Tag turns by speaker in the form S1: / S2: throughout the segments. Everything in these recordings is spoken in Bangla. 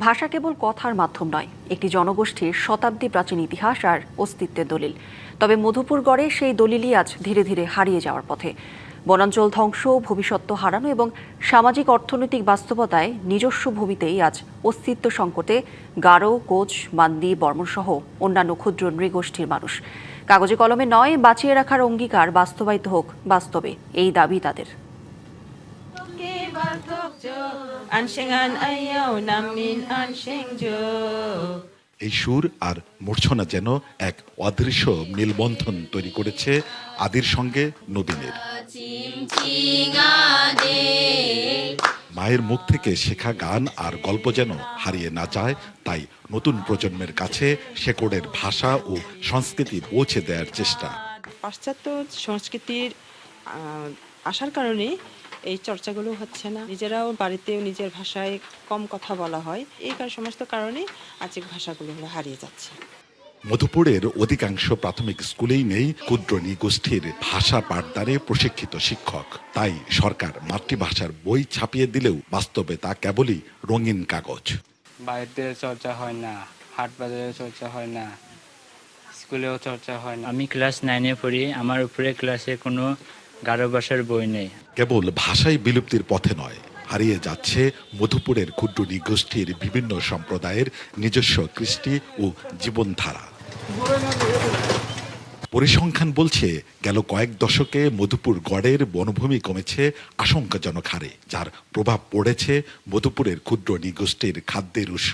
S1: ভাষা কেবল কথার মাধ্যম নয়, একটি জনগোষ্ঠীর শতাব্দী প্রাচীন ইতিহাস আর অস্তিত্বের দলিল। তবে মধুপুর গড়ে সেই দলিলই আজ ধীরে ধীরে হারিয়ে যাওয়ার পথে। বনাঞ্চল ধ্বংস, ভবিষ্যৎ হারানো এবং সামাজিক অর্থনৈতিক বাস্তবতায় নিজস্ব ভূমিতেই আজ অস্তিত্ব সংকটে গারো, কোচ, মান্দি, বর্মন সহ অন্যান্য ক্ষুদ্র নৃগোষ্ঠীর মানুষ। কাগজে কলমে নয়, বাঁচিয়ে রাখার অঙ্গীকার বাস্তবায়িত হোক বাস্তবে, এই দাবি তাদের।
S2: এই সুর আর মূর্ছনা যেন এক অদৃশ্য মেলবন্ধন তৈরি করেছে আদির সঙ্গে নবীনের। মায়ের মুখ থেকে শেখা গান আর গল্প যেন হারিয়ে না যায়, তাই নতুন প্রজন্মের কাছে শেকড়ের ভাষা ও সংস্কৃতি পৌঁছে দেওয়ার চেষ্টা।
S3: পাশ্চাত্য সংস্কৃতির আসার কারণে এই চর্চাগুলো হচ্ছে না। নিজেরাও বাড়িতেও নিজের ভাষায় কম কথা বলা হয়। এই সমস্ত কারণে আজকে ভাষাগুলো হারিয়ে যাচ্ছে।
S2: মধুপুরের অধিকাংশ প্রাথমিক স্কুলেই নেই ক্ষুদ্র নৃগোষ্ঠীর ভাষা পাঠদানে প্রশিক্ষিত শিক্ষক। তাই সরকার মাতৃভাষার বই ছাপিয়ে দিলেও বাস্তবে তা কেবলই রঙিন কাগজ।
S4: বাড়িতে চর্চা হয় না, হাট বাজারে চর্চা হয় না, স্কুলেও চর্চা হয় না। আমি ক্লাস 9-এ পড়ি, আমার উপরে ক্লাসে কোনো গারো ভাষার বই নেই। কেবল
S2: ভাষাই বিলুপ্তির পথে নয়, হারিয়ে যাচ্ছে মধুপুরের ক্ষুদ্র নৃগোষ্ঠীর বিভিন্ন সম্প্রদায়ের নিজস্ব কৃষ্টি ও জীবনধারা। পরিসংখ্যান বলছে গেল কয়েক দশকে মধুপুর গড়ের বনভূমি কমেছে আশঙ্কাজনক হারে, যার প্রভাব পড়েছে মধুপুরের ক্ষুদ্র নৃগোষ্ঠীর খাদ্যের উৎস,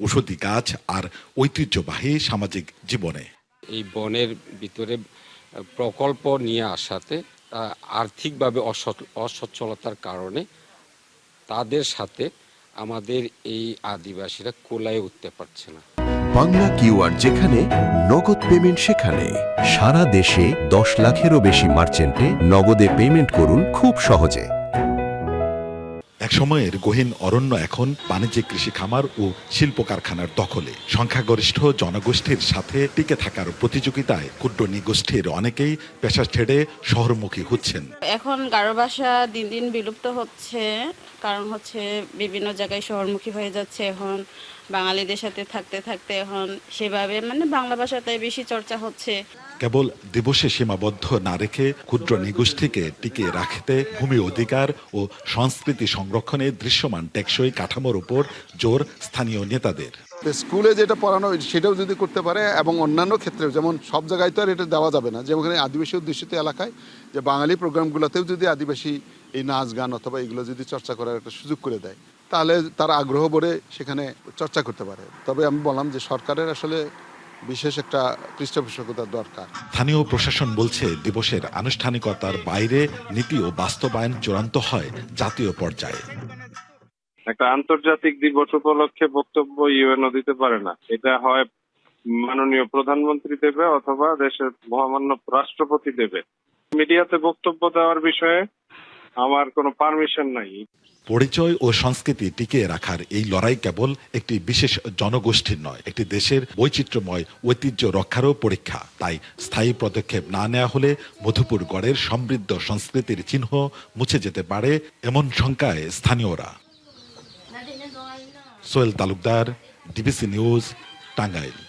S2: ঔষধি গাছ আর ঐতিহ্যবাহী সামাজিক জীবনে।
S5: এই বনের ভিতরে প্রকল্প নিয়ে আসাতে আর্থিকভাবে অসচ্ছলতার কারণে তাদের সাথে আমাদের এই আদিবাসীরা কোলায় উঠতে পারছে না।
S6: বাংলা কিউআর যেখানে নগদ পেমেন্ট সেখানে। সারা দেশে 10 লাখেরও বেশি মার্চেন্টে নগদে পেমেন্ট করুন খুব সহজে।
S2: এক সময়ের গহীন অরণ্য এখন বাণিজ্যিক কৃষি খামার ও শিল্প কারখানার দখলে। সংখ্যাগরিষ্ঠ জনগোষ্ঠীর সাথে টিকে থাকার প্রতিযোগিতায় ক্ষুদ্র নৃগোষ্ঠীর অনেকেই পেশা ছেড়ে শহরমুখী হচ্ছেন।
S7: এখন গারো ভাষা দিন দিন বিলুপ্ত হচ্ছে, কারণ হচ্ছে বিভিন্ন জায়গায় শহরমুখী হয়ে যাচ্ছে। এখন বাঙালিদের সাথে থাকতে থাকতে এখন সেভাবে বাংলা ভাষাটাই বেশি চর্চা হচ্ছে।
S2: কেবল দিবসে সীমাবদ্ধ না রেখে ক্ষুদ্র নৃগোষ্ঠীকে টিকিয়ে রাখতে ভূমি অধিকার ও সংস্কৃতি সংরক্ষণে দৃশ্যমান টেকসই কাঠামোর উপর জোর স্থানীয় নেতাদের।
S8: স্কুলে যেটা পড়ানো সেটাও যদি করতে পারে, এবং অন্যান্য ক্ষেত্রেও, যেমন সব জায়গায় তো আর এটা দেওয়া যাবে না, যেমন আদিবাসী অধ্যুষিত এলাকায় যে বাঙালি প্রোগ্রামগুলোতেও যদি আদিবাসী এই নাচ গান অথবা এগুলো যদি চর্চা করার একটা সুযোগ করে দেয়, তাহলে তারা আগ্রহ ভরে সেখানে চর্চা করতে পারে। তবে আমি বললাম যে সরকারের আসলে বিশেষ একটা পৃষ্ঠপোষকতার দরকার।
S2: স্থানীয় প্রশাসন বলছে দিবসের আনুষ্ঠানিকতার বাইরে নীতি ও বাস্তবায়ন চূড়ান্ত হয় জাতীয় পর্যায়ে।
S9: একটা আন্তর্জাতিক দিবস উপলক্ষে বক্তব্য ইউএনও দিতে পারে না। এটা হয় মাননীয় প্রধানমন্ত্রী দেবে অথবা দেশের মহামান্য রাষ্ট্রপতি দেবে। মিডিয়াতে বক্তব্য দেওয়ার বিষয়ে আমার কোনো পারমিশন নাই।
S2: পরিচয় ও সংস্কৃতি টিকিয়ে রাখার এই লড়াই কেবল একটি বিশেষ জনগোষ্ঠীর নয়, একটি দেশের বৈচিত্র্যময় ঐতিহ্য রক্ষারও পরীক্ষা। তাই স্থায়ী পদক্ষেপ না নেওয়া হলে মধুপুর গড়ের সমৃদ্ধ সংস্কৃতির চিহ্ন মুছে যেতে পারে এমন শঙ্কায় স্থানীয়রা। Sohel Talukdar, DBC news, Tangail.